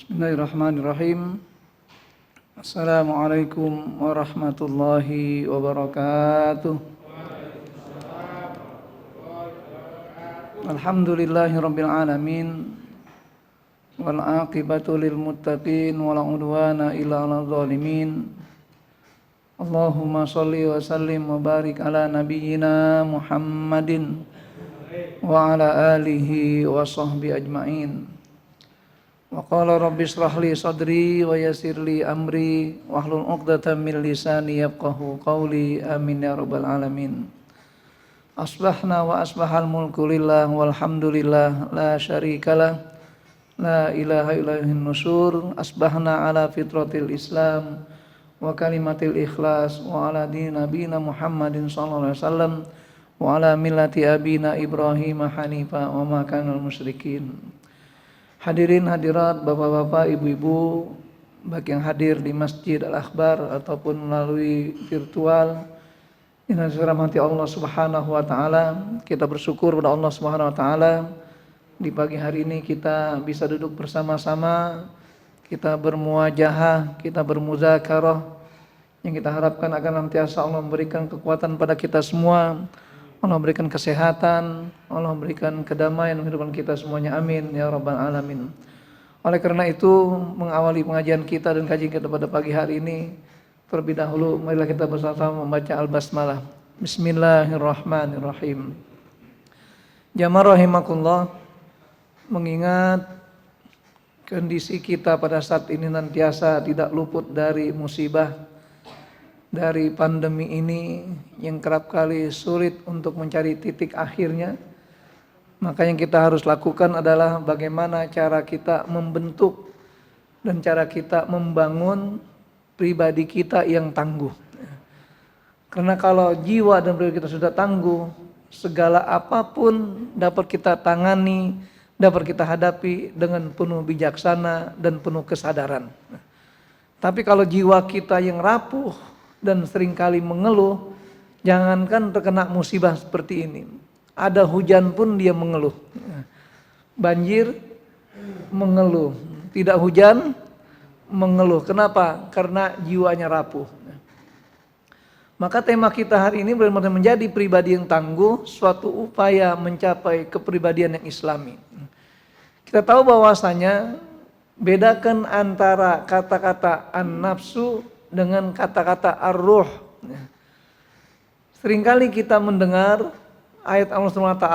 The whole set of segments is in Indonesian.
Bismillahirrahmanirrahim. Assalamualaikum warahmatullahi wabarakatuh. Alhamdulillahirabbil alamin. Wal aqibatu lil muttaqin wala udwana illa 'alal zalimin. Allahumma shalli wa sallim wa barik ala nabiyyina Muhammadin wa ala alihi wa sahbihi ajma'in. Wa qala rabbi shrah li sadri wa yassir li amri wahlul 'uqdatam min lisani yafqahu qawli amin ya rabbal alamin. Asbahna wa asbahal mulku lillah walhamdulillah la syarikalah la ilaha illallahin nusur. Asbahna ala fitratil islam wa kalimatil ikhlas wa ala dini nabina Muhammadin sallallahu alaihi wasallam wa ala millati abina Ibrahim hanifa wa ma kanal musyrikin. Hadirin hadirat, bapak-bapak, ibu-ibu, baik yang hadir di Masjid Al-Akhbar ataupun melalui virtual, yang dirahmati Allah Subhanahu wa taala. Kita bersyukur pada Allah Subhanahu wa taala di pagi hari ini kita bisa duduk bersama-sama, kita bermuajahah, kita bermuzakarah, yang kita harapkan akan nantiasa Allah memberikan kekuatan pada kita semua. Allah memberikan kesehatan, Allah memberikan kedamaian kehidupan kita semuanya, amin ya rabbal alamin. Oleh karena itu, mengawali pengajian kita dan kajian kita pada pagi hari ini, terlebih dahulu marilah kita bersama-sama membaca al-basmalah. Bismillahirrahmanirrahim. Jamaah rahimakumullah, mengingat kondisi kita pada saat ini nantiasa tidak luput dari musibah, dari pandemi ini yang kerap kali sulit untuk mencari titik akhirnya. Maka yang kita harus lakukan adalah bagaimana cara kita membentuk dan cara kita membangun pribadi kita yang tangguh. Karena kalau jiwa dan pribadi kita sudah tangguh, segala apapun dapat kita tangani, dapat kita hadapi dengan penuh bijaksana dan penuh kesadaran. Tapi kalau jiwa kita yang rapuh dan seringkali mengeluh, jangankan terkena musibah seperti ini, ada hujan pun dia mengeluh. Banjir mengeluh, tidak hujan mengeluh. Kenapa? Karena jiwanya rapuh. Maka tema kita hari ini benar-benar menjadi pribadi yang tangguh, suatu upaya mencapai kepribadian yang islami. Kita tahu bahwasanya bedakan antara kata-kata an-nafsu dengan kata-kata ar-ruh. Seringkali kita mendengar ayat Allah SWT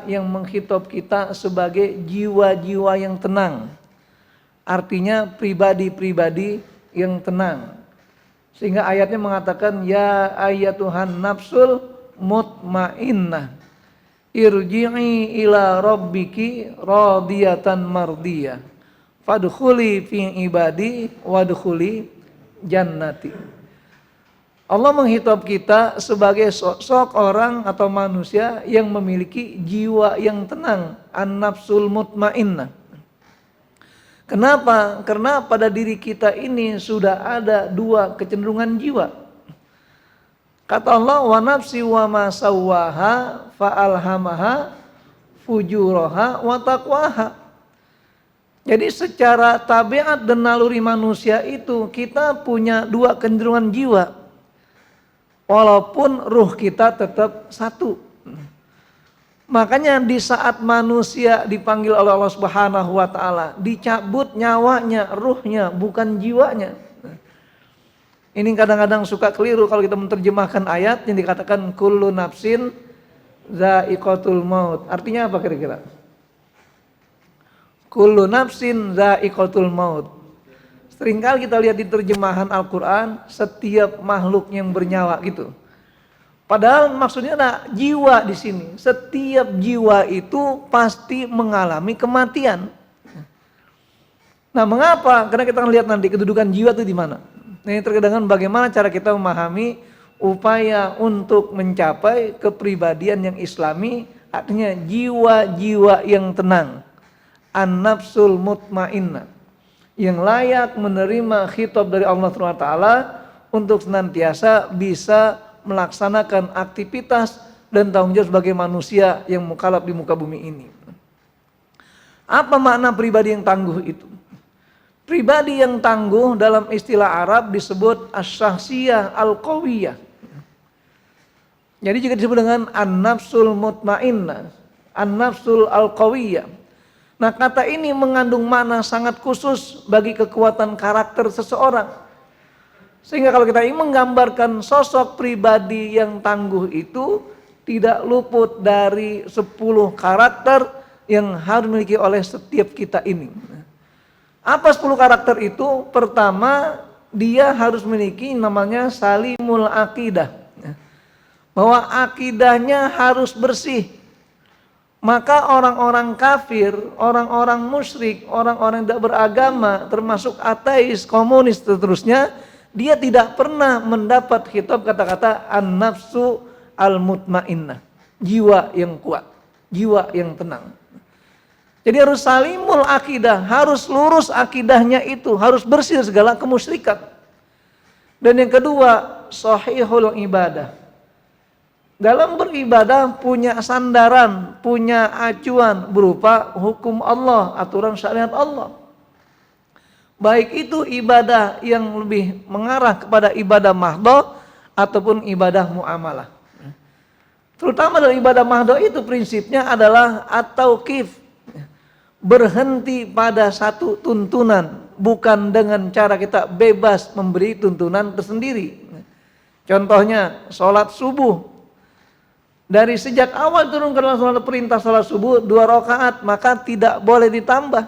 yang menghitop kita sebagai jiwa-jiwa yang tenang. Artinya pribadi-pribadi yang tenang. Sehingga ayatnya mengatakan ya ayyatuhan nafsul mutmainnah irji'i ila rabbiki radiyatan mardiyah fadkhuli fi ibadi wadkhuli jannati. Allah menghitop kita sebagai sosok orang atau manusia yang memiliki jiwa yang tenang, an-nafsul mutmainnah. Kenapa? Karena pada diri kita ini sudah ada dua kecenderungan jiwa. Kata Allah, wa nafsi wa ma sawwaha fa alhamaha fujuraha wa taqwaha. Jadi secara tabiat dan naluri manusia itu kita punya dua kecenderungan jiwa. Walaupun ruh kita tetap satu. Makanya di saat manusia dipanggil oleh Allah Subhanahu wa taala, dicabut nyawanya, ruhnya, bukan jiwanya. Ini kadang-kadang suka keliru kalau kita menerjemahkan ayat yang dikatakan kullu nafsin za'iqatul maut. Artinya apa kira-kira? Kullu nafsin za'iqatul maut. Seringkali kita lihat di terjemahan Al-Quran, setiap makhluk yang bernyawa gitu. Padahal maksudnya ada jiwa di sini. Setiap jiwa itu pasti mengalami kematian. Nah, mengapa? Karena kita akan lihat nanti kedudukan jiwa itu di mana. Nah, ini terkait dengan bagaimana cara kita memahami upaya untuk mencapai kepribadian yang islami, artinya jiwa-jiwa yang tenang. An-nafsul mutmainnah, yang layak menerima khitab dari Allah SWT untuk senantiasa bisa melaksanakan aktivitas dan tanggung jawab sebagai manusia yang mukallaf di muka bumi ini. Apa makna pribadi yang tangguh itu? Pribadi yang tangguh dalam istilah Arab disebut as-syakhsiyah al-qawiyah. Jadi juga disebut dengan an-nafsul mutmainnah, an-nafsul al-qawiyah. Nah, kata ini mengandung makna sangat khusus bagi kekuatan karakter seseorang. Sehingga kalau kita ingin menggambarkan sosok pribadi yang tangguh itu tidak luput dari 10 karakter yang harus dimiliki oleh setiap kita ini. Apa 10 karakter itu? Pertama, dia harus memiliki namanya salimul aqidah. Bahwa akidahnya harus bersih. Maka orang-orang kafir, orang-orang musyrik, orang-orang yang tidak beragama, termasuk ateis, komunis, seterusnya, dia tidak pernah mendapat khitab kata-kata an-nafsu al-mutmainnah, jiwa yang kuat, jiwa yang tenang. Jadi harus salimul akidah, harus lurus akidahnya itu, harus bersih segala kemusyrikan. Dan yang kedua, sahihul ibadah. Dalam beribadah punya sandaran, punya acuan berupa hukum Allah, aturan syariat Allah. Baik itu ibadah yang lebih mengarah kepada ibadah mahdhah ataupun ibadah muamalah. Terutama dalam ibadah mahdhah itu prinsipnya adalah at-tauqif. Berhenti pada satu tuntunan, bukan dengan cara kita bebas memberi tuntunan tersendiri. Contohnya sholat subuh, dari sejak awal turun ke dalam sholat perintah sholat subuh 2 rakaat, maka tidak boleh ditambah.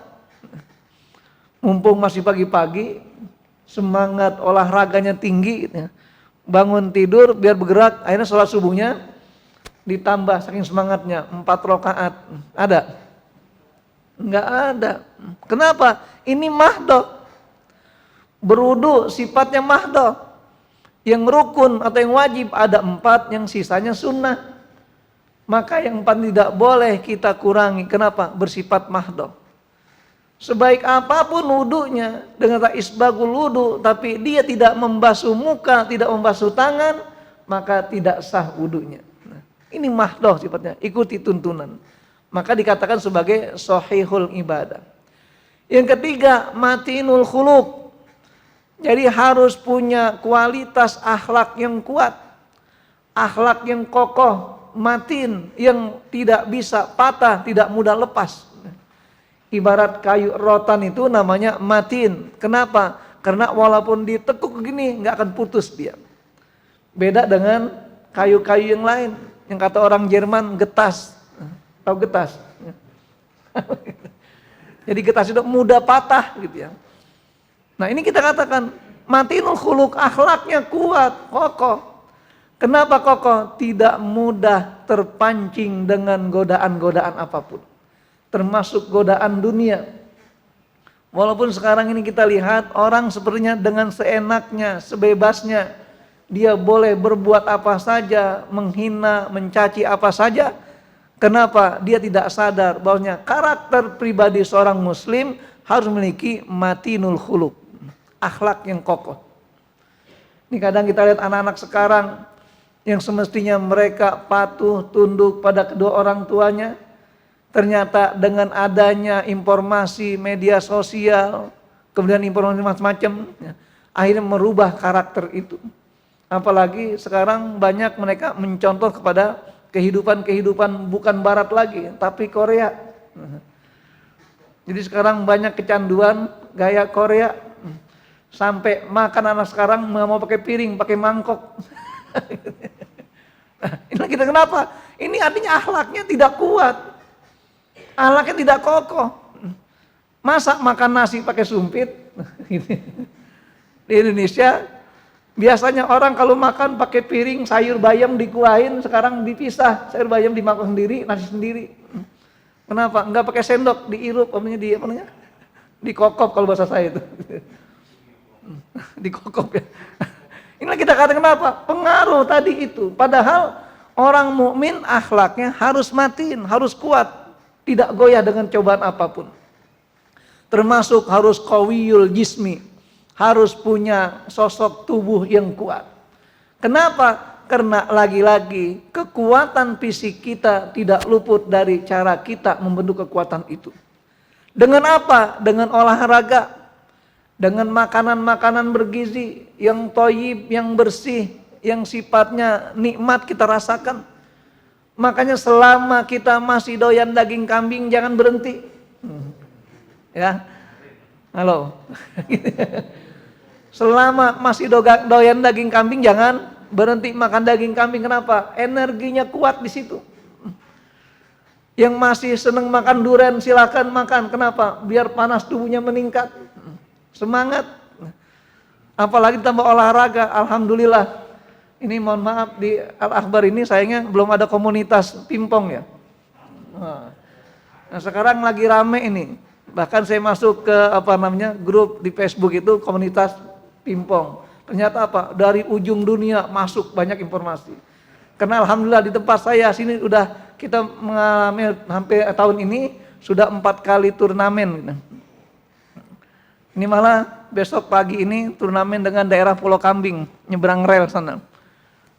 Mumpung masih pagi-pagi, semangat olahraganya tinggi, bangun tidur biar bergerak, akhirnya sholat subuhnya ditambah saking semangatnya 4 rakaat. Ada? Enggak ada. Kenapa? Ini mahdhah. Berwudu sifatnya mahdhah. Yang rukun atau yang wajib ada 4, yang sisanya sunnah. Maka yang 4 tidak boleh kita kurangi. Kenapa? Bersifat mahdhah. Sebaik apapun wudunya, dengan isbagul wudu, tapi dia tidak membasuh muka, tidak membasuh tangan, maka tidak sah wudunya. Nah, ini mahdhah sifatnya, ikuti tuntunan. Maka dikatakan sebagai sahihul ibadah. Yang ketiga, matinul khuluq. Jadi harus punya kualitas akhlak yang kuat, akhlak yang kokoh, matin, yang tidak bisa patah, tidak mudah lepas. Ibarat kayu rotan itu namanya matin. Kenapa? Karena walaupun ditekuk gini nggak akan putus dia. Beda dengan kayu-kayu yang lain, yang kata orang Jerman getas. Tahu getas? Jadi getas itu mudah patah gitu ya. Nah, ini kita katakan matinul khuluq, akhlaknya kuat, kokoh. Kenapa kokoh? Tidak mudah terpancing dengan godaan-godaan apapun, termasuk godaan dunia. Walaupun sekarang ini kita lihat orang sepertinya dengan seenaknya, sebebasnya, dia boleh berbuat apa saja, menghina, mencaci apa saja. Kenapa? Dia tidak sadar bahwasanya karakter pribadi seorang muslim harus memiliki matinul khuluq, akhlak yang kokoh. Ini kadang kita lihat anak-anak sekarang yang semestinya mereka patuh, tunduk pada kedua orang tuanya, ternyata dengan adanya informasi media sosial, kemudian informasi macam-macam, akhirnya merubah karakter itu. Apalagi sekarang banyak mereka mencontoh kepada kehidupan bukan barat lagi, tapi Korea. Jadi sekarang banyak kecanduan gaya Korea. Sampai makan anak sekarang nggak mau pakai piring, pakai mangkok. Nah, ini kita kenapa? Ini artinya akhlaknya tidak kuat. Akhlaknya tidak kokoh. Masa makan nasi pakai sumpit? Di Indonesia biasanya orang kalau makan pakai piring, sayur bayam dikuahin, sekarang dipisah, sayur bayam dimakan sendiri, nasi sendiri. Kenapa? Enggak pakai sendok, diirup, dikokop kalau bahasa saya itu. Dikokop ya. Inilah kita katakan kenapa? Pengaruh tadi itu. Padahal orang mukmin akhlaknya harus matin, harus kuat, tidak goyah dengan cobaan apapun. Termasuk harus qawiyul jismi, harus punya sosok tubuh yang kuat. Kenapa? Karena lagi-lagi kekuatan fisik kita tidak luput dari cara kita membentuk kekuatan itu. Dengan apa? Dengan olahraga. dengan makanan-makanan bergizi yang thayyib, yang bersih, yang sifatnya nikmat kita rasakan. Makanya selama kita masih doyan daging kambing jangan berhenti. Ya. Halo. Selama masih doyan daging kambing jangan berhenti makan daging kambing. Kenapa? Energinya kuat di situ. Yang masih senang makan durian silakan makan. Kenapa? Biar panas tubuhnya meningkat. Semangat. Apalagi tambah olahraga. Alhamdulillah. Ini mohon maaf di Al-Akbar ini sayangnya belum ada komunitas pingpong ya. Nah sekarang lagi rame ini. Bahkan saya masuk ke grup di Facebook itu komunitas pingpong. Ternyata apa? Dari ujung dunia masuk banyak informasi. Karena alhamdulillah di tempat saya sini udah kita mengalami hampir tahun ini sudah 4 kali turnamen. Ini malah besok pagi ini turnamen dengan daerah Pulau Kambing, nyebrang rel sana.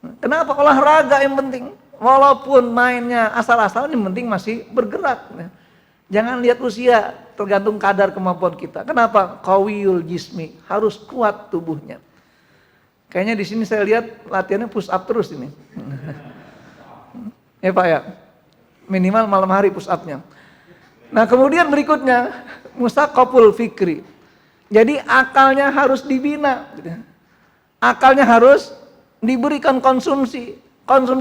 Kenapa? Olahraga yang penting. Walaupun mainnya asal-asal yang penting masih bergerak. Jangan lihat usia, tergantung kadar kemampuan kita. Kenapa? Qawiyul jismi, harus kuat tubuhnya. Kayaknya di sini saya lihat latihannya push up terus ini. Ya Pak ya. Minimal malam hari push upnya. Nah kemudian berikutnya musaqaful fikri. Jadi akalnya harus dibina. Akalnya harus diberikan konsumsi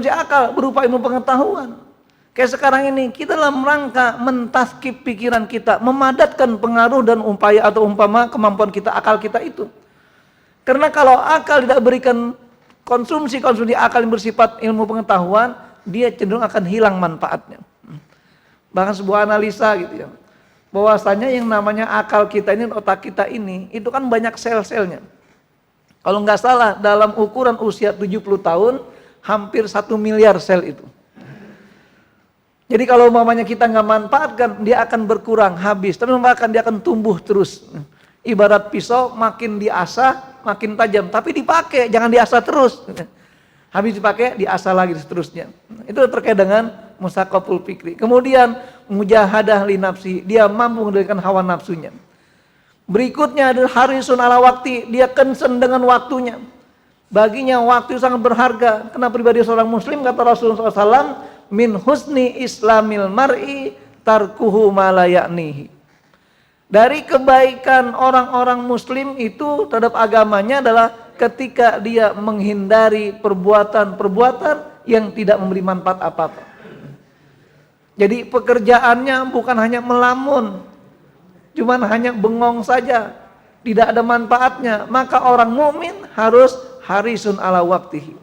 akal berupa ilmu pengetahuan. Kayak sekarang ini kita dalam rangka mentaskip pikiran kita, memadatkan pengaruh dan upaya atau umpama kemampuan kita, akal kita itu. Karena kalau akal tidak berikan konsumsi akal yang bersifat ilmu pengetahuan, dia cenderung akan hilang manfaatnya. Bahkan sebuah analisa gitu ya, bahwasanya yang namanya akal kita ini, otak kita ini, itu kan banyak sel-selnya. Kalau nggak salah dalam ukuran usia 70 tahun hampir 1 miliar sel itu. Jadi kalau umpamanya kita nggak manfaatkan, dia akan berkurang, habis. Tapi dia akan tumbuh terus. Ibarat pisau makin diasah makin tajam, tapi dipakai, jangan diasah terus. Habis dipakai, diasah lagi seterusnya. Itu terkait dengan musaqaful fikri. Kemudian mujahadah li nafsi, dia mampu mengendalikan hawa nafsunya. Berikutnya adalah harisun ala waktu, dia concern dengan waktunya. Baginya waktu sangat berharga. Karena pribadi seorang muslim, kata Rasulullah SAW, min husni islamil mar'i tarkuhu ma la ya'nihi. Dari kebaikan orang-orang muslim itu terhadap agamanya adalah ketika dia menghindari perbuatan-perbuatan yang tidak memberi manfaat apa-apa. Jadi pekerjaannya bukan hanya melamun, cuman hanya bengong saja, tidak ada manfaatnya. Maka orang mukmin harus harisun ala waktihi.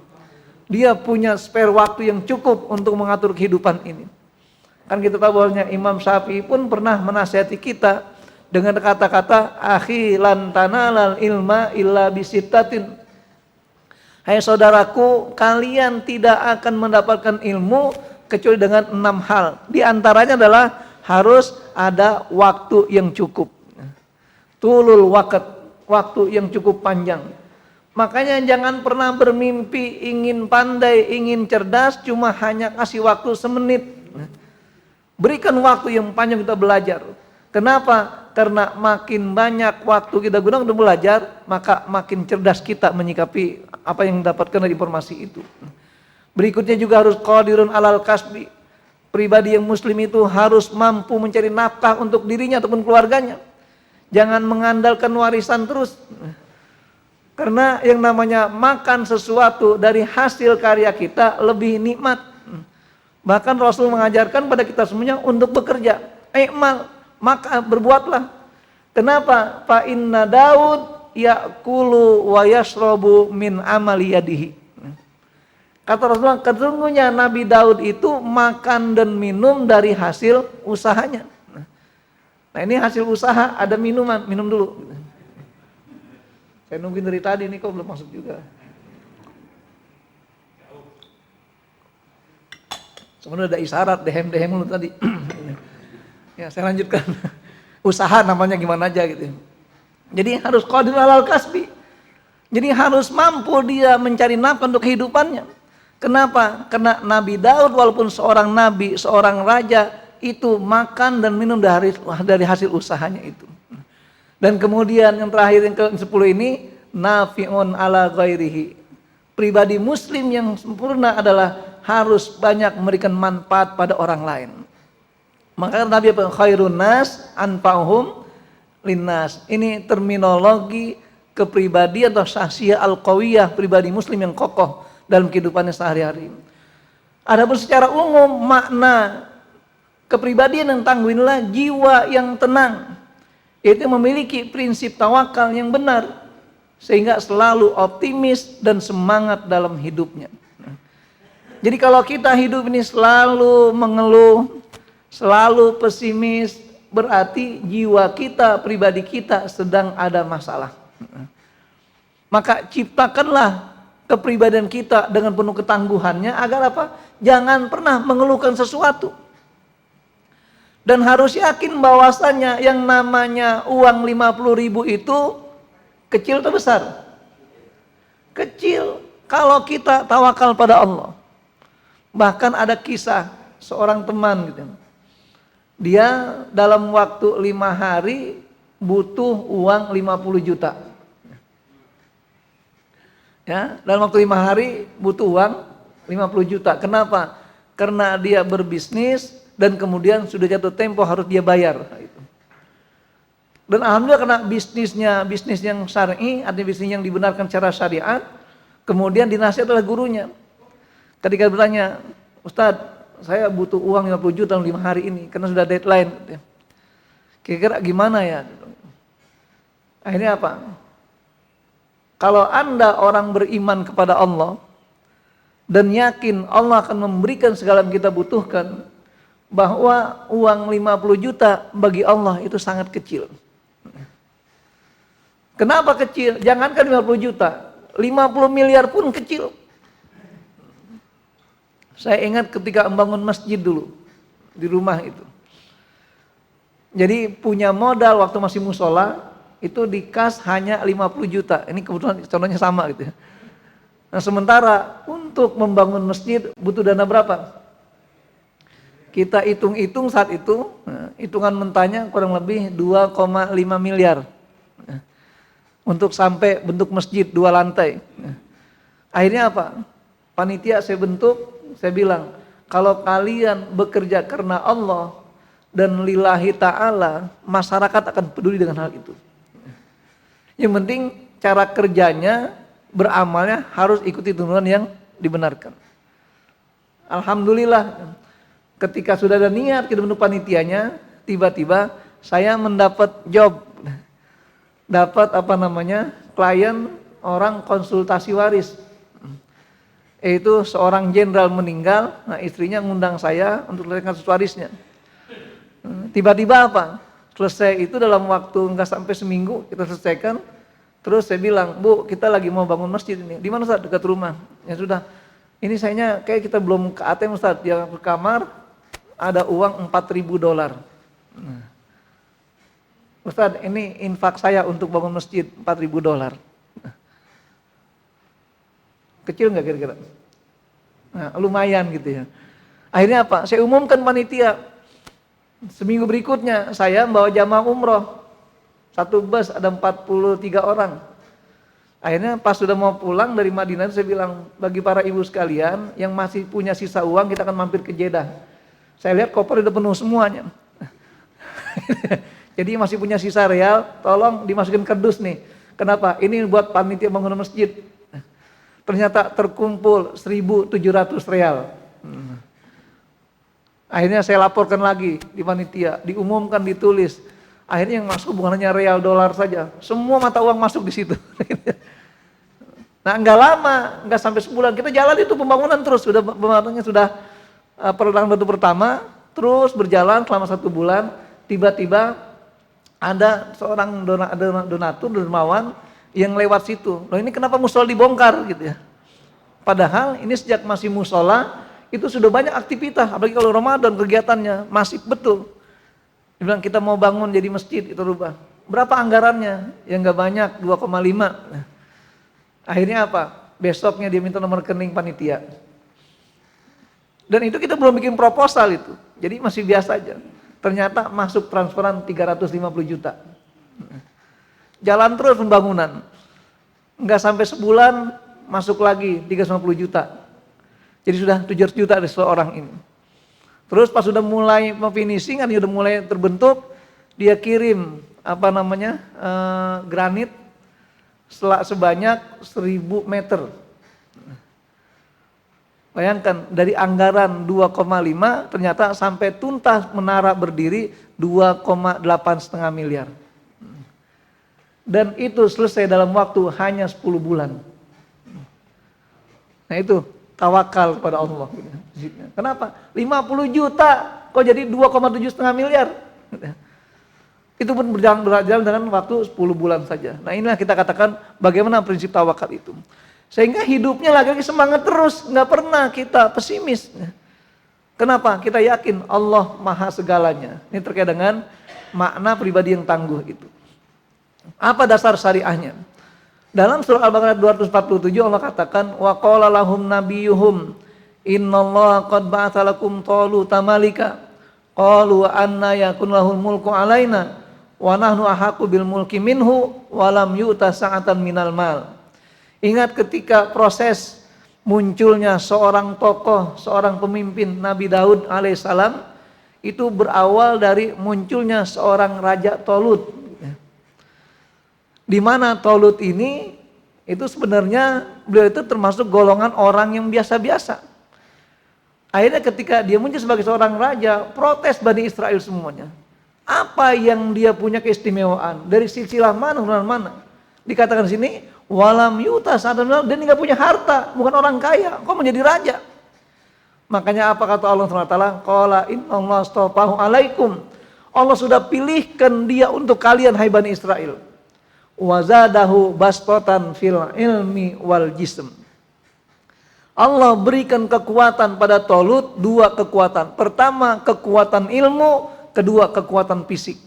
Dia punya spare waktu yang cukup untuk mengatur kehidupan ini. Kan kita tahu bahwasanya Imam Syafi'i pun pernah menasihati kita dengan kata-kata akhi lan tanalal ilma illa bisittatin. Hai saudaraku, kalian tidak akan mendapatkan ilmu kecuali dengan 6 hal. Di antaranya adalah harus ada waktu yang cukup. Tulul waktu yang cukup panjang. Makanya jangan pernah bermimpi ingin pandai, ingin cerdas cuma hanya kasih waktu semenit. Berikan waktu yang panjang kita belajar. Kenapa? Karena makin banyak waktu kita gunakan untuk belajar, maka makin cerdas kita menyikapi apa yang didapatkan dari informasi itu. Berikutnya juga harus qadirun alal kasbi. Pribadi yang muslim itu harus mampu mencari nafkah untuk dirinya ataupun keluarganya. Jangan mengandalkan warisan terus. Karena yang namanya makan sesuatu dari hasil karya kita lebih nikmat. Bahkan Rasul mengajarkan pada kita semuanya untuk bekerja. Maka berbuatlah. Kenapa? Fa inna Daud ya'kulu wa yashrabu min amali yadihi. Kata Rasulullah, sesungguhnya Nabi Daud itu makan dan minum dari hasil usahanya. Nah ini hasil usaha, ada minuman, minum dulu. Saya nungguin dari tadi nih, kok belum masuk juga. Sebenarnya ada isyarat, dehem lu tadi. Ya saya lanjutkan. Usaha namanya gimana aja gitu. Jadi harus qadir alal kasbi. Jadi harus mampu dia mencari nafkah untuk kehidupannya. Kenapa? Karena Nabi Daud walaupun seorang nabi, seorang raja, itu makan dan minum dari hasil usahanya itu. Dan kemudian yang terakhir yang ke-10 ini nafi'un ala ghairihi. Pribadi muslim yang sempurna adalah harus banyak memberikan manfaat pada orang lain. Maka Nabi khairun nas anfa'uhum linnas. Ini terminologi kepribadian atau sahsiyah al-qawiyah, pribadi muslim yang kokoh dalam kehidupannya sehari-hari. Adapun secara umum makna kepribadian yang tangguh inilah jiwa yang tenang, yaitu memiliki prinsip tawakal yang benar sehingga selalu optimis dan semangat dalam hidupnya. Jadi kalau kita hidup ini selalu mengeluh, selalu pesimis, berarti jiwa kita, pribadi kita sedang ada masalah. Maka ciptakanlah kepribadian kita dengan penuh ketangguhannya agar apa? Jangan pernah mengeluhkan sesuatu. Dan harus yakin bahwasannya yang namanya uang 50.000 itu kecil atau besar? Kecil kalau kita tawakal pada Allah. Bahkan ada kisah seorang teman gitu. Dia dalam waktu 5 hari butuh uang 50 juta. Ya, dalam waktu 5 hari butuh uang 50 juta. Kenapa? Karena dia berbisnis dan kemudian sudah jatuh tempo harus dia bayar. Dan alhamdulillah karena bisnis yang syar'i, artinya bisnis yang dibenarkan secara syariat, kemudian dinasihat oleh gurunya. Ketika bertanya, Ustadz, saya butuh uang 50 juta dalam 5 hari ini karena sudah deadline. Kira-kira gimana ya? Akhirnya apa? Kalau Anda orang beriman kepada Allah dan yakin Allah akan memberikan segala yang kita butuhkan, bahwa uang 50 juta bagi Allah itu sangat kecil. Kenapa kecil? Jangankan 50 juta, 50 miliar pun kecil. Saya ingat ketika membangun masjid dulu di rumah itu. Jadi punya modal waktu masih musola itu dikas hanya 50 juta. Ini kebetulan contohnya sama gitu ya. Nah sementara untuk membangun masjid butuh dana berapa? Kita hitung-hitung saat itu, hitungan mentahnya kurang lebih 2,5 miliar. Untuk sampai bentuk masjid 2 lantai. Akhirnya apa? Panitia saya bentuk, saya bilang, kalau kalian bekerja karena Allah dan lillahi ta'ala, masyarakat akan peduli dengan hal itu. Yang penting cara kerjanya, beramalnya harus ikuti tuntunan yang dibenarkan. Alhamdulillah, ketika sudah ada niat kita bentuk panitianya, tiba-tiba saya mendapat job. Dapat klien orang konsultasi waris. Yaitu seorang jenderal meninggal, nah istrinya ngundang saya untuk selesaikan kasus warisnya. Tiba-tiba apa? Selesai itu dalam waktu enggak sampai seminggu kita selesaikan. Terus saya bilang, Bu, kita lagi mau bangun masjid ini. Di mana Ustaz? Dekat rumah. Ya sudah. Ini sayanya kayak kita belum ke ATM Ustaz. Dia ke kamar ada uang $4.000. Ustaz, ini infak saya untuk bangun masjid $4.000. Kecil nggak kira-kira? Nah, lumayan gitu ya. Akhirnya apa? Saya umumkan panitia. Seminggu berikutnya saya membawa jamaah umroh. Satu bus ada 43 orang. Akhirnya pas sudah mau pulang dari Madinah saya bilang, bagi para ibu sekalian yang masih punya sisa uang kita akan mampir ke Jeddah. Saya lihat koper udah penuh semuanya. Jadi masih punya sisa real, tolong dimasukin kardus nih. Kenapa? Ini buat panitia bangun masjid. Ternyata terkumpul 1.700 real. Akhirnya saya laporkan lagi di panitia, diumumkan, ditulis. Akhirnya yang masuk bukan hanya real, dolar saja. Semua mata uang masuk di situ. Nah enggak lama, enggak sampai sebulan. Kita jalan itu pembangunan terus. Pembangunannya sudah perlangan batu pertama, terus berjalan selama 1 bulan. Tiba-tiba ada seorang donatur, dermawan yang lewat situ. Loh ini kenapa musola dibongkar gitu ya? Padahal ini sejak masih musola itu sudah banyak aktivitas, apalagi kalau Ramadan kegiatannya masih betul. Dia bilang kita mau bangun jadi masjid itu rubah. Berapa anggarannya? Ya nggak banyak, 2,5. Nah, akhirnya apa? Besoknya dia minta nomor rekening panitia. Dan itu kita belum bikin proposal itu. Jadi masih biasa aja. Ternyata masuk transferan 350 juta. Jalan terus pembangunan. Enggak sampai sebulan masuk lagi 350 juta. Jadi sudah 700 juta dari seorang ini. Terus pas sudah mulai finishing, kan sudah mulai terbentuk, dia kirim granit sebanyak 1000 meter. Bayangkan dari anggaran 2,5 ternyata sampai tuntas menara berdiri 2,8,5 miliar. Dan itu selesai dalam waktu hanya 10 bulan. Nah itu tawakal kepada Allah. Kenapa? 50 juta kok jadi 2,7,5 miliar. Itu pun berjalan dengan waktu 10 bulan saja. Nah inilah kita katakan bagaimana prinsip tawakal itu. Sehingga hidupnya lagi semangat terus, nggak pernah kita pesimis. Kenapa? Kita yakin Allah maha segalanya. Ini terkait dengan makna pribadi yang tangguh itu. Apa dasar syariahnya? Dalam surah Al-Baqarah 247 Allah katakan wa qala lahum nabiyuhum innallaha qad ba'atsa lakum taluta malika qalu anna yakun lahul mulku alaina wa nahnu ahaqqu bil mulki minhu wa lam yu'ta sa'atan minal mal. Ingat ketika proses munculnya seorang tokoh, seorang pemimpin Nabi Daud alaihissalam itu berawal dari munculnya seorang Raja Tolut. Di mana Tolut ini itu sebenarnya beliau itu termasuk golongan orang yang biasa-biasa. Akhirnya ketika dia muncul sebagai seorang raja, protes Bani Israel semuanya. Apa yang dia punya keistimewaan? Dari silsilah mana, mana? Dikatakan di sini walam yuta sa'atan, dia nggak punya harta, bukan orang kaya, kok menjadi raja? Makanya apa kata Allah SWT? Qala innallaha astafahu alaikum. Allah sudah pilihkan dia untuk kalian hai Bani Israel. Wa zadahu bastatan fil ilmi wal jism. Allah berikan kekuatan pada Tolut, dua kekuatan. Pertama kekuatan ilmu, kedua kekuatan fisik.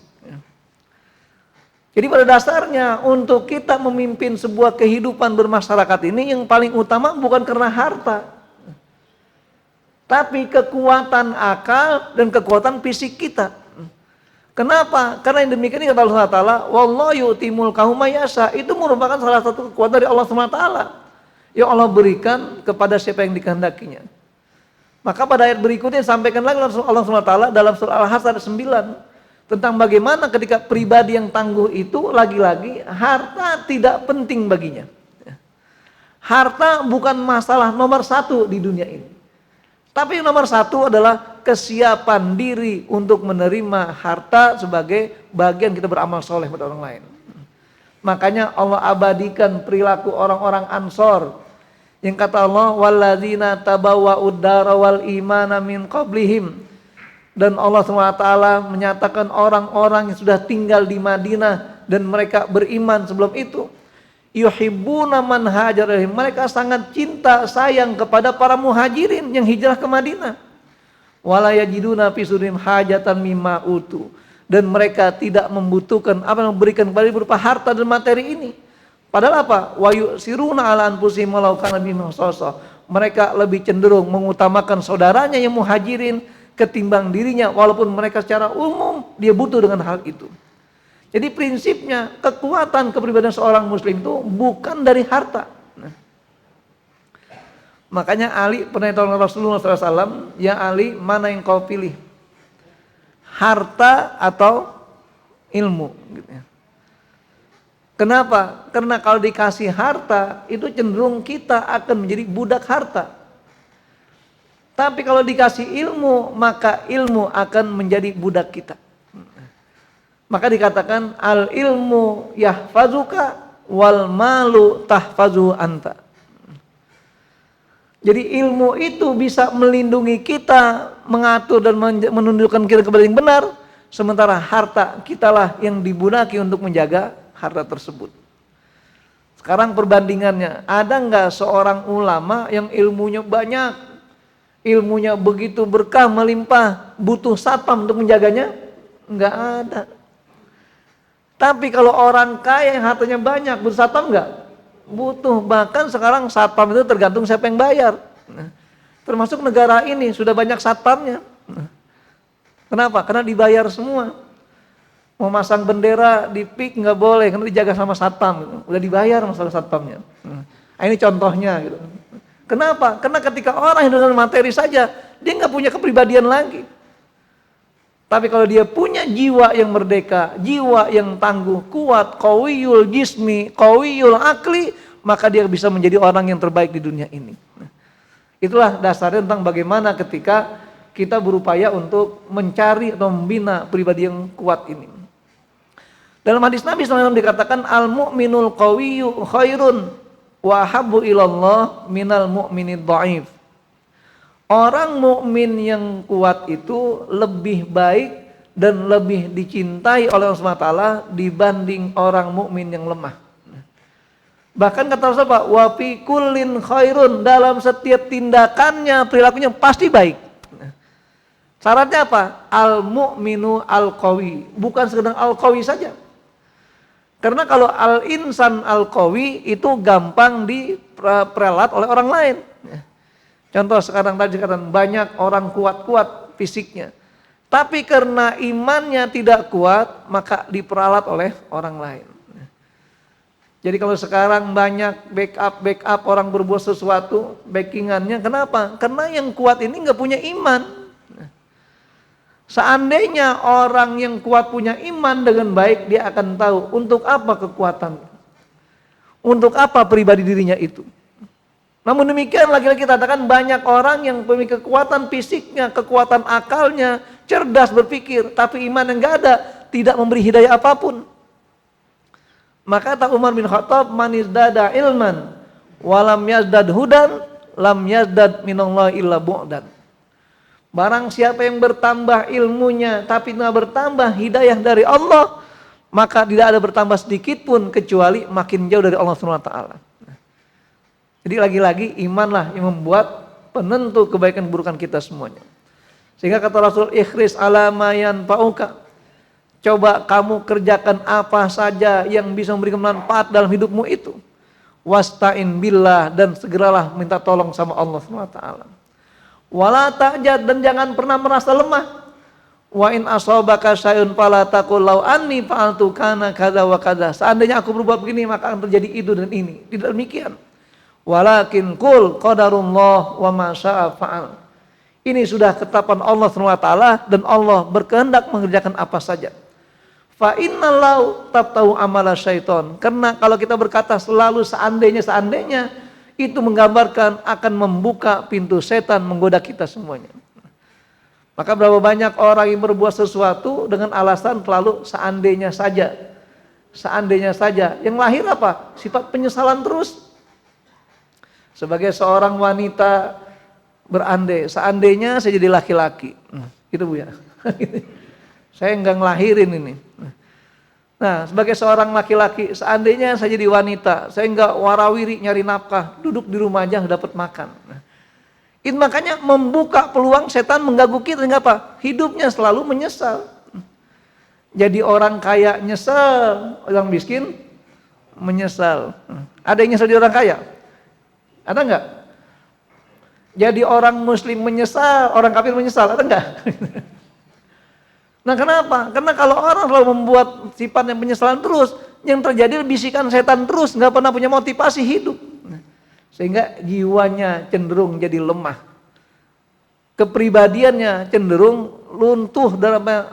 Jadi pada dasarnya untuk kita memimpin sebuah kehidupan bermasyarakat ini yang paling utama bukan karena harta, tapi kekuatan akal dan kekuatan fisik kita. Kenapa? Karena yang demikian ini kata Allah Taala, wallahu yu'ti mulkahu may yasha. Itu merupakan salah satu kekuatan dari Allah Subhanahu wa taala yang Allah berikan kepada siapa yang dikehendakinya. Maka pada ayat berikutnya disampaikan lagi Allah Subhanahu wa taala dalam surah Al-Hasr 9 tentang bagaimana ketika pribadi yang tangguh itu lagi-lagi harta tidak penting baginya. Harta bukan masalah nomor satu di dunia ini. Tapi nomor satu adalah kesiapan diri untuk menerima harta sebagai bagian kita beramal soleh pada orang lain. Makanya Allah abadikan perilaku orang-orang Ansor. Yang kata Allah, walladzina tabawwa'ud dara wal imana min qablihim. Dan Allah SWT menyatakan orang-orang yang sudah tinggal di Madinah dan mereka beriman sebelum itu, yuhibbuna man hajar ilaihim, mereka sangat cinta sayang kepada para muhajirin yang hijrah ke Madinah. Wala yajiduna fi sudurihim hajatan mimma utu, dan mereka tidak membutuhkan apa yang diberikan kepada berupa harta dan materi ini. Padahal apa? Wa yusiruna ala anfusihim walau kana bihim khasasah. Mereka lebih cenderung mengutamakan saudaranya yang muhajirin ketimbang dirinya, walaupun mereka secara umum dia butuh dengan hal itu. Jadi prinsipnya kekuatan kepribadian seorang muslim itu bukan dari harta. Makanya Ali pernah ditanya Rasulullah SAW, ya Ali, mana yang kau pilih? Harta atau ilmu? Gitu ya. Kenapa? Karena kalau dikasih harta itu cenderung kita akan menjadi budak harta. Tapi kalau dikasih ilmu, maka ilmu akan menjadi budak kita. Maka dikatakan al ilmu yahfazuka wal malu tahfazu anta. Jadi ilmu itu bisa melindungi kita, mengatur dan menundukkan kita kepada yang benar, sementara harta kitalah yang dibudaki untuk menjaga harta tersebut. Sekarang perbandingannya, ada nggak seorang ulama yang ilmunya banyak, ilmunya begitu berkah melimpah, butuh satpam untuk menjaganya? Enggak ada. Tapi kalau orang kaya yang hartanya banyak, butuh satpam enggak? Butuh. Bahkan sekarang satpam itu tergantung siapa yang bayar. Termasuk negara ini sudah banyak satpamnya. Kenapa? Karena dibayar semua. Mau masang bendera di PIK nggak boleh karena dijaga sama satpam gitu. Udah dibayar masalah satpamnya. Nah, ini contohnya gitu. Kenapa? Karena ketika orang yang dengan materi saja dia nggak punya kepribadian lagi. Tapi kalau dia punya jiwa yang merdeka, jiwa yang tangguh, kuat, qawiyul jismi, qawiyul akli, maka dia bisa menjadi orang yang terbaik di dunia ini. Itulah dasarnya tentang bagaimana ketika kita berupaya untuk mencari atau membina pribadi yang kuat ini. Dalam hadis Nabi SAW dikatakan al-mu'minul qawiyyu khairun wa habbu ilallah minal mu'minid dha'if. Orang mukmin yang kuat itu lebih baik dan lebih dicintai oleh Allah SWT dibanding orang mukmin yang lemah. Bahkan kata Rasulullah, wa fi kullin khairun, dalam setiap tindakannya, perilakunya pasti baik. Syaratnya apa? Al-mu'minu al-qawi, bukan sekedar al-qawi saja. Karena kalau al-insan al-qawi itu gampang diperalat oleh orang lain. Contoh sekarang tadi dikatakan banyak orang kuat-kuat fisiknya. Tapi karena imannya tidak kuat, maka diperalat oleh orang lain. Jadi kalau sekarang banyak backup orang berbuat sesuatu, backingannya kenapa? Karena yang kuat ini nggak punya iman. Seandainya orang yang kuat punya iman dengan baik, dia akan tahu untuk apa kekuatan, untuk apa pribadi dirinya itu. Namun demikian lagi-lagi katakan banyak orang yang memiliki kekuatan fisiknya, kekuatan akalnya, cerdas berpikir, tapi iman yang enggak ada, tidak memberi hidayah apapun. Maka kata Umar bin Khattab, man izdada ilman walam yazdad hudan lam yazdad minallahi illa bu'dan. Barang siapa yang bertambah ilmunya tapi tidak bertambah hidayah dari Allah, maka tidak ada bertambah sedikit pun kecuali makin jauh dari Allah SWT. Jadi lagi-lagi imanlah yang membuat penentu kebaikan keburukan kita semuanya. Sehingga kata Rasul, ikhris ala ma yanfa'uka. Coba kamu kerjakan apa saja yang bisa memberikan manfaat dalam hidupmu itu. Wasta'in billah, dan segeralah minta tolong sama Allah SWT. Wala ta'jad, dan jangan pernah merasa lemah. Wa in asabaka syai'un fala taqul law anni fa'altu kana kadza wa kadza. Seandainya aku berbuat begini maka akan terjadi itu dan ini. Tidak demikian. Walakin qul qadarullah wa ma syaa fa'al. Ini sudah ketetapan Allah SWT dan Allah berkehendak mengerjakan apa saja. Fa innallahu tabtahu amala syaiton. Karena kalau kita berkata selalu seandainya itu menggambarkan akan membuka pintu setan menggoda kita semuanya. Maka berapa banyak orang yang berbuat sesuatu dengan alasan selalu seandainya saja. Seandainya saja. Yang lahir apa? Sifat penyesalan terus. Sebagai seorang wanita berandai, seandainya saya jadi laki-laki. Gitu Bu ya. Saya enggak ngelahirin ini. Nah, sebagai seorang laki-laki, seandainya saya jadi wanita, saya enggak warawiri nyari nafkah, duduk di rumah aja dapat makan. Itu makanya membuka peluang setan mengganggu kita, enggak apa? Hidupnya selalu menyesal. Jadi orang kaya nyesal, orang miskin menyesal. Ada yang nyesal di orang kaya? Ada enggak? Jadi orang muslim menyesal, orang kafir menyesal, ada enggak? Nah kenapa? Karena kalau orang selalu membuat sifat yang penyesalan terus, yang terjadi bisikan setan terus, nggak pernah punya motivasi hidup. Sehingga jiwanya cenderung jadi lemah. Kepribadiannya cenderung luntuh,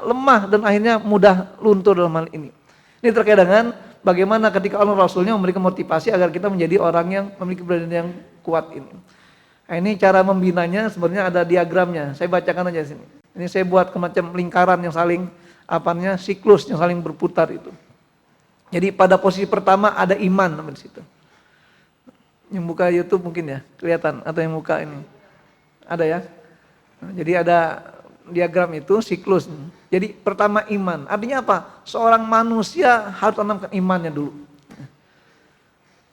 lemah dan akhirnya mudah luntur dalam hal ini. Ini terkait dengan bagaimana ketika Allah Rasulnya memberikan motivasi agar kita menjadi orang yang memiliki kepribadian yang kuat ini. Nah, ini cara membinanya sebenarnya ada diagramnya. Saya bacakan aja sini. Ini saya buat semacam lingkaran yang saling siklus yang saling berputar itu. Jadi pada posisi pertama ada iman di situ. Yang buka YouTube mungkin ya kelihatan, atau yang buka ini ada ya. Nah, jadi ada diagram itu siklus. Jadi pertama iman. Artinya apa? Seorang manusia harus tanamkan imannya dulu.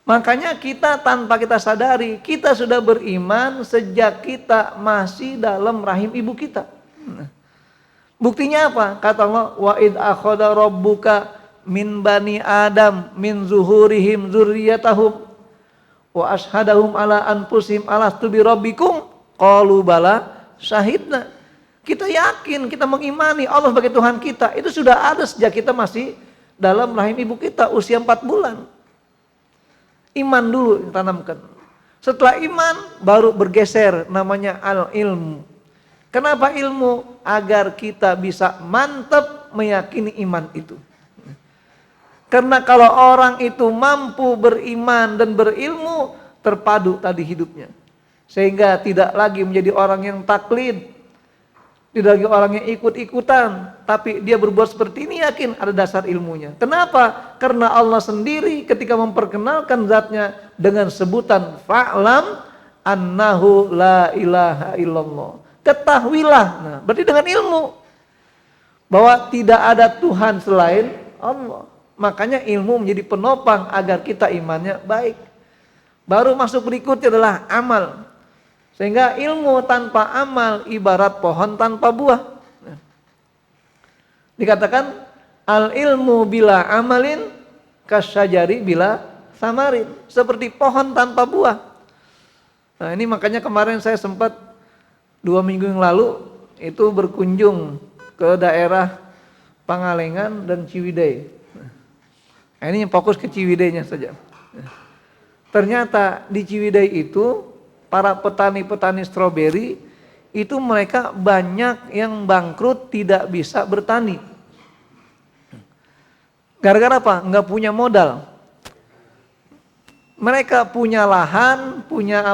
Makanya kita tanpa kita sadari kita sudah beriman sejak kita masih dalam rahim ibu kita. Buktinya apa? Kata Allah, wa id akhadha rabbuka min bani adam min zuhurihim dzurriyyatahum wa ashhadahum ala anfusihim alastu bi rabbikum qalu bala syahidna. Kita yakin, kita mengimani Allah sebagai Tuhan kita. Itu sudah ada sejak kita masih dalam rahim ibu kita usia 4 bulan. Iman dulu ditanamkan. Setelah iman baru bergeser namanya al-ilmu. Kenapa ilmu? Agar kita bisa mantap meyakini iman itu. Karena kalau orang itu mampu beriman dan berilmu, terpadu tadi hidupnya. Sehingga tidak lagi menjadi orang yang taklid, tidak lagi orang yang ikut-ikutan, tapi dia berbuat seperti ini yakin ada dasar ilmunya. Kenapa? Karena Allah sendiri ketika memperkenalkan zatnya dengan sebutan fa'lam annahu la ilaha illallah. Ketahuilah, nah, berarti dengan ilmu bahwa tidak ada Tuhan selain Allah. Makanya ilmu menjadi penopang agar kita imannya baik. Baru masuk berikutnya adalah amal. Sehingga ilmu tanpa amal ibarat pohon tanpa buah. Dikatakan al ilmu bila amalin kasyajari bila samarin. Seperti pohon tanpa buah. Nah ini makanya kemarin saya sempat 2 minggu yang lalu itu berkunjung ke daerah Pangalengan dan Ciwidey. Nah, ini yang fokus ke Ciwidey-nya saja. Ternyata di Ciwidey itu para petani-petani stroberi itu mereka banyak yang bangkrut tidak bisa bertani. Gara-gara apa? Nggak punya modal. Mereka punya lahan, punya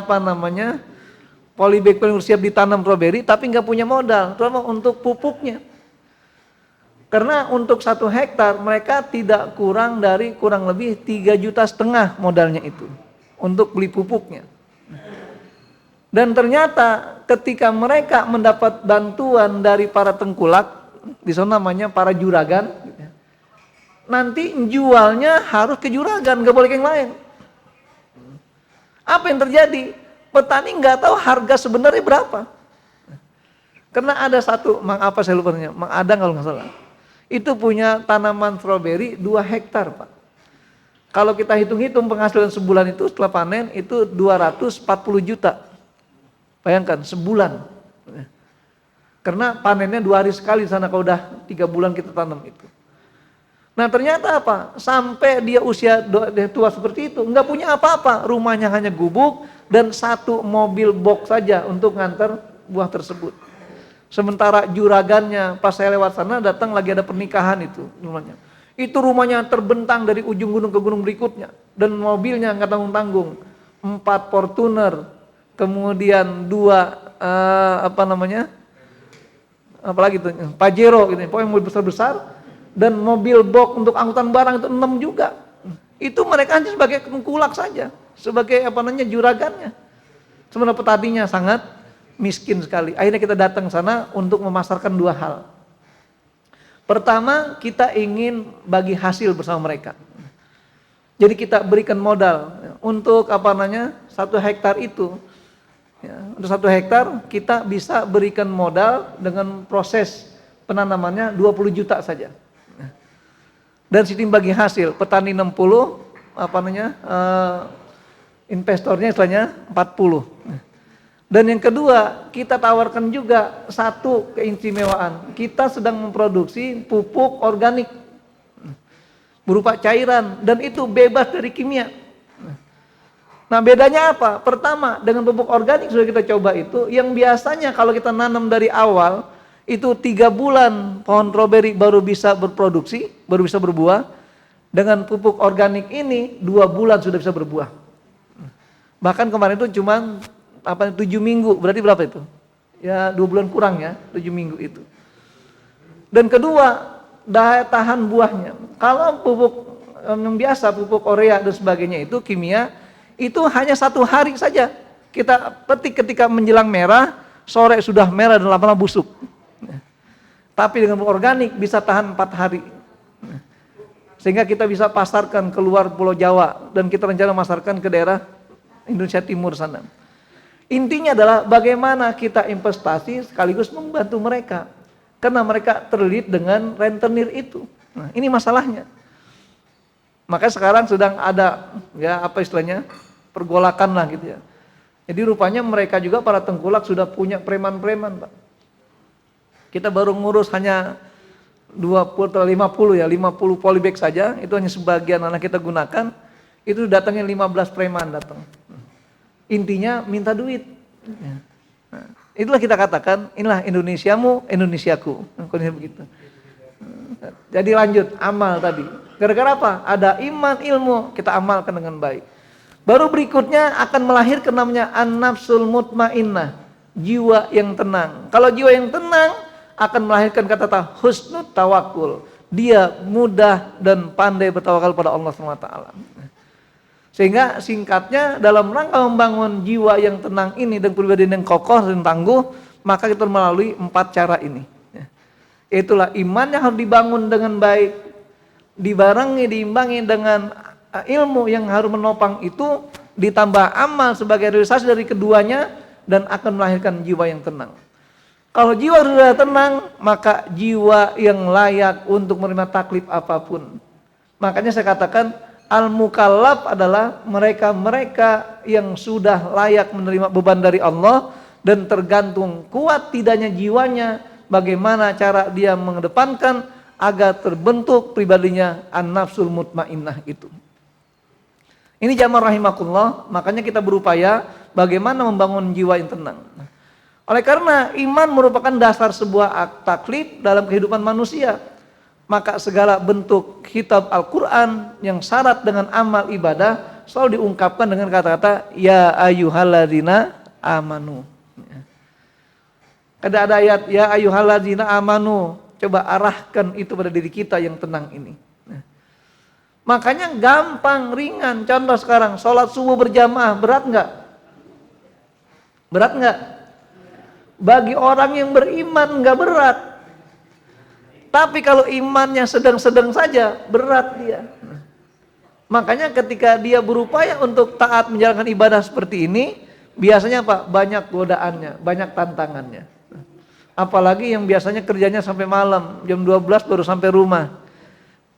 polybag siap ditanam stroberi, tapi nggak punya modal, terutama untuk pupuknya. Karena untuk 1 hektar mereka tidak kurang lebih 3,5 juta modalnya itu untuk beli pupuknya. Dan ternyata ketika mereka mendapat bantuan dari para tengkulak, di sana namanya para juragan, nanti jualnya harus ke juragan, nggak boleh ke yang lain. Apa yang terjadi? Petani nggak tahu harga sebenarnya berapa. Karena ada satu, saya lupa namanya, Mang Adang kalau nggak salah. Itu punya tanaman stroberi 2 hektar, Pak. Kalau kita hitung-hitung penghasilan sebulan itu setelah panen itu 240 juta. Bayangkan sebulan. Karena panennya 2 hari sekali sana kalau udah 3 bulan kita tanam itu. Nah ternyata apa? Sampai dia usia tua seperti itu nggak punya apa-apa. Rumahnya hanya gubuk dan 1 mobil box saja untuk ngantar buah tersebut. Sementara juragannya pas saya lewat sana datang lagi ada pernikahan itu rumahnya. Itu rumahnya terbentang dari ujung gunung ke gunung berikutnya dan mobilnya nggak tanggung-tanggung. 4 Fortuner, kemudian 2 apalagi itu Pajero gitu, pokoknya mobil besar-besar dan mobil box untuk angkutan barang itu 6 juga. Itu mereka hanya sebagai tengkulak saja, sebagai juragannya. Sebenarnya petaninya sangat miskin sekali. Akhirnya kita datang sana untuk memasarkan 2 hal. Pertama, kita ingin bagi hasil bersama mereka. Jadi kita berikan modal untuk 1 hektar itu. Ya, untuk 1 hektar kita bisa berikan modal dengan proses penanamannya 20 juta saja. Dan sistem bagi hasil, petani 60, investornya istilahnya 40. Dan yang kedua, kita tawarkan juga 1 keistimewaan. Kita sedang memproduksi pupuk organik berupa cairan dan itu bebas dari kimia. Nah bedanya apa? Pertama, dengan pupuk organik sudah kita coba itu, yang biasanya kalau kita nanam dari awal itu 3 bulan pohon stroberi baru bisa berproduksi, baru bisa berbuah. Dengan pupuk organik ini 2 bulan sudah bisa berbuah. Bahkan kemarin itu cuma 7 minggu, berarti berapa itu? Ya 2 bulan kurang ya, 7 minggu itu. Dan kedua, daya tahan buahnya. Kalau pupuk yang biasa, pupuk urea dan sebagainya itu kimia, itu hanya 1 hari saja. Kita petik ketika menjelang merah, sore sudah merah dan lama-lama busuk. Tapi dengan pupuk organik bisa tahan 4 hari. Sehingga kita bisa pasarkan keluar Pulau Jawa dan kita rencana masarkan ke daerah Indonesia Timur sana. Intinya adalah bagaimana kita investasi sekaligus membantu mereka. Karena mereka terlilit dengan rentenir itu. Nah, ini masalahnya. Maka sekarang sedang ada pergolakan lah gitu ya. Jadi rupanya mereka juga para tengkulak sudah punya preman-preman, Pak. Kita baru ngurus hanya 20 atau 50 ya, 50 polybag saja, itu hanya sebagian anak kita gunakan, itu datangnya 15 preman datang. Intinya minta duit. Nah, itulah kita katakan, inilah Indonesiamu, Indonesiaku. Kondisi begitu. Jadi lanjut, amal tadi. Gara-gara apa? Ada iman, ilmu, kita amalkan dengan baik. Baru berikutnya akan melahirkan namanya an-nafsul mutmainnah, jiwa yang tenang. Kalau jiwa yang tenang akan melahirkan kata husnul tawakul. Dia mudah dan pandai bertawakal pada Allah SWT. Sehingga singkatnya dalam rangka membangun jiwa yang tenang ini dan pribadi yang kokoh dan tangguh, maka kita melalui 4 cara ini. Itulah iman yang harus dibangun dengan baik, diimbangi dengan ilmu yang harus menopang itu, ditambah amal sebagai realisasi dari keduanya, dan akan melahirkan jiwa yang tenang. Kalau jiwa sudah tenang, maka jiwa yang layak untuk menerima taklif apapun. Makanya saya katakan al-mukallaf adalah mereka-mereka yang sudah layak menerima beban dari Allah, dan tergantung kuat tidaknya jiwanya, bagaimana cara dia mengedepankan agar terbentuk pribadinya an-nafsul mutmainnah itu. Ini jamaah rahimakumullah, makanya kita berupaya bagaimana membangun jiwa yang tenang. Oleh karena iman merupakan dasar sebuah taklif dalam kehidupan manusia, maka segala bentuk kitab Al-Quran yang syarat dengan amal ibadah selalu diungkapkan dengan kata-kata ya ayyuhalladzina amanu. Ada ayat ya ayyuhalladzina amanu, coba arahkan itu pada diri kita yang tenang ini. Makanya gampang, ringan. Contoh sekarang, sholat subuh berjamaah, berat nggak? Berat nggak? Bagi orang yang beriman nggak berat. Tapi kalau imannya sedang-sedang saja, berat dia. Makanya ketika dia berupaya untuk taat menjalankan ibadah seperti ini, biasanya Pak, banyak godaannya, banyak tantangannya. Apalagi yang biasanya kerjanya sampai malam, jam 12 baru sampai rumah.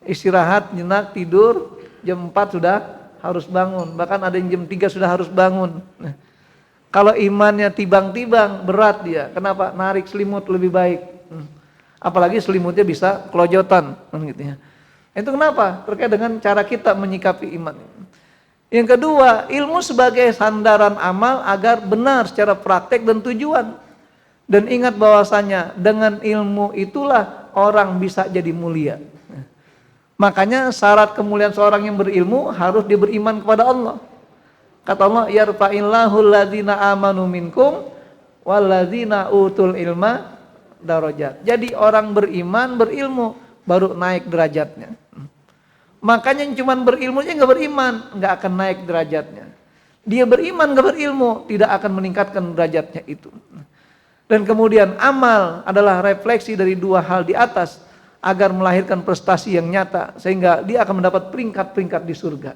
Istirahat, nyenak, tidur, jam 4 sudah harus bangun. Bahkan ada yang jam 3 sudah harus bangun. Kalau imannya tibang-tibang, berat dia. Kenapa? Narik selimut lebih baik. Apalagi selimutnya bisa kelojotan. Gitu ya. Itu kenapa? Terkait dengan cara kita menyikapi iman. Yang kedua, ilmu sebagai sandaran amal agar benar secara praktek dan tujuan. Dan ingat bahwasanya dengan ilmu itulah orang bisa jadi mulia. Makanya syarat kemuliaan seorang yang berilmu harus dia beriman kepada Allah. Kata Allah, yarfa'illahu alladzina amanu minkum walladzina utul ilma darajat. Jadi orang beriman, berilmu baru naik derajatnya. Makanya yang cuma berilmu aja nggak beriman, nggak akan naik derajatnya. Dia beriman nggak berilmu, tidak akan meningkatkan derajatnya itu. Dan kemudian amal adalah refleksi dari dua hal di atas agar melahirkan prestasi yang nyata sehingga dia akan mendapat peringkat-peringkat di surga.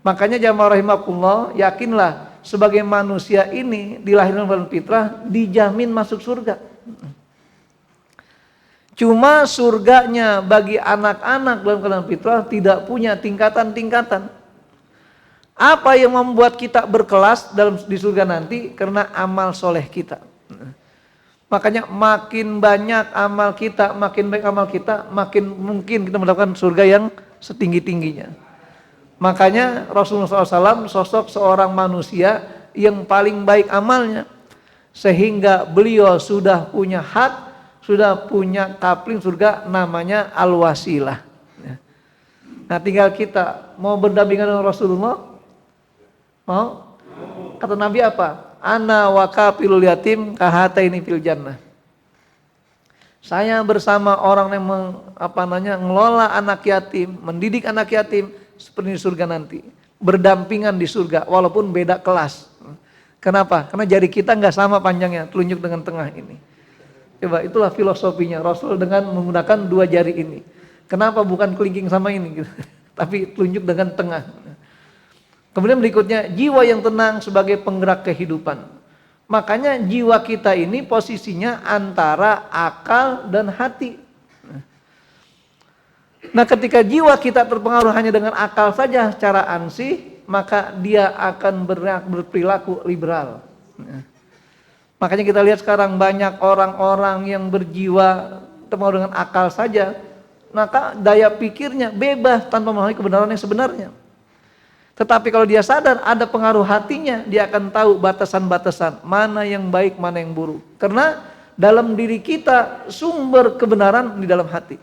Makanya jamaah rahimakumullah, yakinlah sebagai manusia ini dilahirkan dalam fitrah dijamin masuk surga. Cuma surganya bagi anak-anak dalam keadaan fitrah tidak punya tingkatan-tingkatan. Apa yang membuat kita berkelas di surga nanti? Karena amal soleh kita. Makanya makin banyak amal kita, makin baik amal kita, makin mungkin kita mendapatkan surga yang setinggi-tingginya. Makanya Rasulullah SAW sosok seorang manusia yang paling baik amalnya. Sehingga beliau sudah punya hak, sudah punya kapling surga namanya Al-Wasilah. Nah tinggal kita mau berdampingan dengan Rasulullah? Mau? Kata Nabi apa? Ana wa kafilul yatim kahataini fil jannah. Saya bersama orang yang ngelola anak yatim, mendidik anak yatim seperti di surga nanti, berdampingan di surga walaupun beda kelas. Kenapa? Karena jari kita nggak sama panjangnya, telunjuk dengan tengah ini. Coba itulah filosofinya Rasul dengan menggunakan dua jari ini. Kenapa bukan kelingking sama ini gitu? Tapi telunjuk dengan tengah. Kemudian berikutnya jiwa yang tenang sebagai penggerak kehidupan. Makanya jiwa kita ini posisinya antara akal dan hati. Nah ketika jiwa kita terpengaruh hanya dengan akal saja secara ansih, maka dia akan berperilaku liberal. Makanya kita lihat sekarang banyak orang-orang yang berjiwa terpengaruh dengan akal saja, maka daya pikirnya bebas tanpa memahami kebenaran yang sebenarnya. Tetapi kalau dia sadar ada pengaruh hatinya, dia akan tahu batasan-batasan mana yang baik, mana yang buruk. Karena dalam diri kita sumber kebenaran di dalam hati,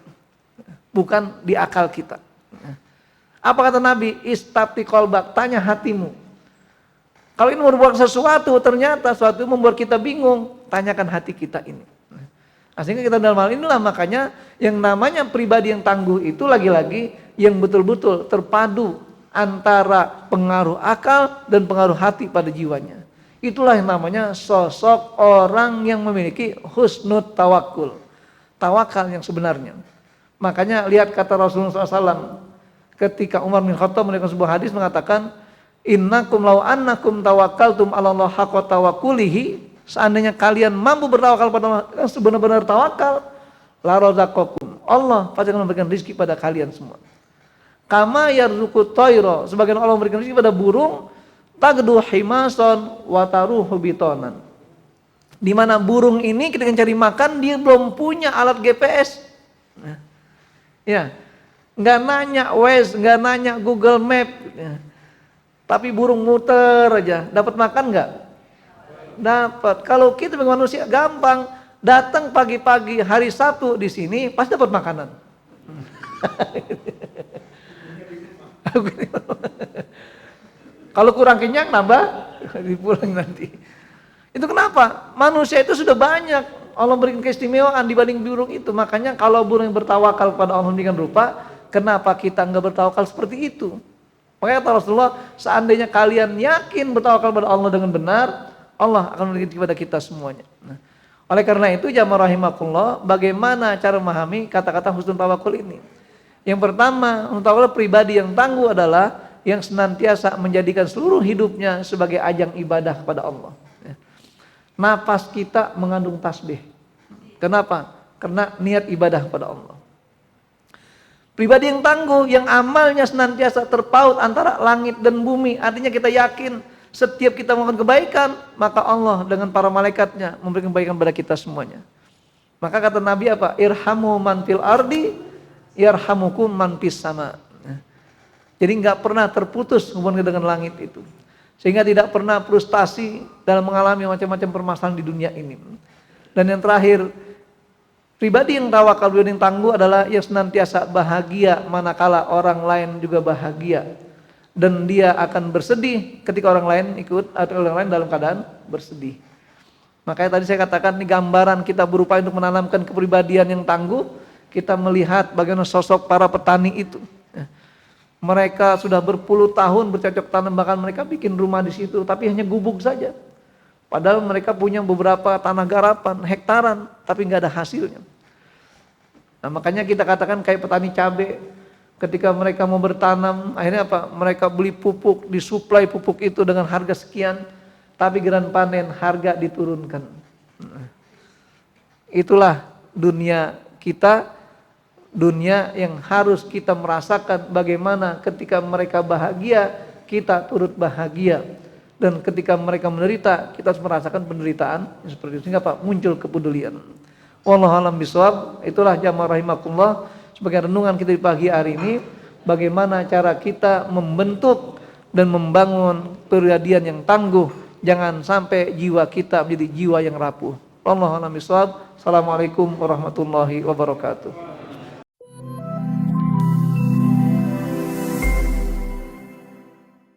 bukan di akal kita. Apa kata Nabi? Istafti qalbak, tanya hatimu. Kalau ini merupakan sesuatu, ternyata sesuatu membuat kita bingung, tanyakan hati kita ini. Sehingga kita dalam hal inilah makanya yang namanya pribadi yang tangguh itu lagi-lagi yang betul-betul terpadu antara pengaruh akal dan pengaruh hati pada jiwanya. Itulah yang namanya sosok orang yang memiliki husnul tawakul, tawakal yang sebenarnya. Makanya lihat kata Rasulullah SAW ketika Umar bin Khattab melihat sebuah hadis mengatakan, innakum law annakum tawakkaltum 'ala Allah haqqa tawakkulihi, seandainya kalian mampu bertawakal pada Allah yang sebenar-benar tawakal, la razaqakum, Allah pasti akan memberikan rezeki pada kalian semua. Kama yarzuqut tayra, sebagian Allah memberikan rezeki pada burung, tagdu himason wa taruhu bitonan. Di mana burung ini ketika cari makan dia belum punya alat GPS. Nah, ya, nggak nanya Waze, nggak nanya Google Map, ya. Tapi burung muter aja, dapat makan nggak? Dapat. Kalau kita sebagai manusia gampang, datang pagi-pagi hari Sabtu di sini pasti dapat makanan. Kalau kurang kenyang nambah dipulang nanti. Itu kenapa? Manusia itu sudah banyak Allah berikan keistimewaan dibanding burung itu. Makanya kalau burung yang bertawakal pada Allah memberikan rupa, kenapa kita nggak bertawakal seperti itu? Makanya kata Rasulullah, seandainya kalian yakin bertawakal pada Allah dengan benar, Allah akan memberikan kepada kita semuanya. Nah, oleh karena itu jamaah rahimakumullah, bagaimana cara memahami kata-kata husnul tawakul ini? Yang pertama, tawakal pribadi yang tangguh adalah yang senantiasa menjadikan seluruh hidupnya sebagai ajang ibadah kepada Allah. Napas kita mengandung tasbih. Kenapa? Karena niat ibadah kepada Allah. Pribadi yang tangguh, yang amalnya senantiasa terpaut antara langit dan bumi. Artinya kita yakin setiap kita melakukan kebaikan, maka Allah dengan para malaikatnya memberikan kebaikan kepada kita semuanya. Maka kata Nabi apa? Irhamu man fil ardi, yarhamukum man fis sama. Jadi nggak pernah terputus hubungan dengan langit itu. Sehingga tidak pernah frustasi dalam mengalami macam-macam permasalahan di dunia ini. Dan yang terakhir, pribadi yang tawakal, pribadi yang tangguh adalah yang senantiasa bahagia manakala orang lain juga bahagia. Dan dia akan bersedih ketika orang lain ikut atau orang lain dalam keadaan bersedih. Makanya tadi saya katakan ini gambaran kita berupaya untuk menanamkan kepribadian yang tangguh. Kita melihat bagaimana sosok para petani itu. Mereka sudah berpuluh tahun bercocok tanam, bahkan mereka bikin rumah di situ, tapi hanya gubuk saja. Padahal mereka punya beberapa tanah garapan, hektaran, tapi nggak ada hasilnya. Nah, makanya kita katakan kayak petani cabai, ketika mereka mau bertanam, akhirnya apa? Mereka beli pupuk, disuplai pupuk itu dengan harga sekian, tapi giliran panen harga diturunkan. Itulah dunia kita. Dunia yang harus kita merasakan bagaimana ketika mereka bahagia, kita turut bahagia. Dan ketika mereka menderita, kita harus merasakan penderitaan seperti itu. Sehingga Pak, muncul kepedulian. Wallahu a'lam bishawab. Itulah jamaah rahimakumullah, sebagai renungan kita di pagi hari ini, bagaimana cara kita membentuk dan membangun kepribadian yang tangguh. Jangan sampai jiwa kita menjadi jiwa yang rapuh. Wallahu a'lam bishawab. Assalamualaikum warahmatullahi wabarakatuh.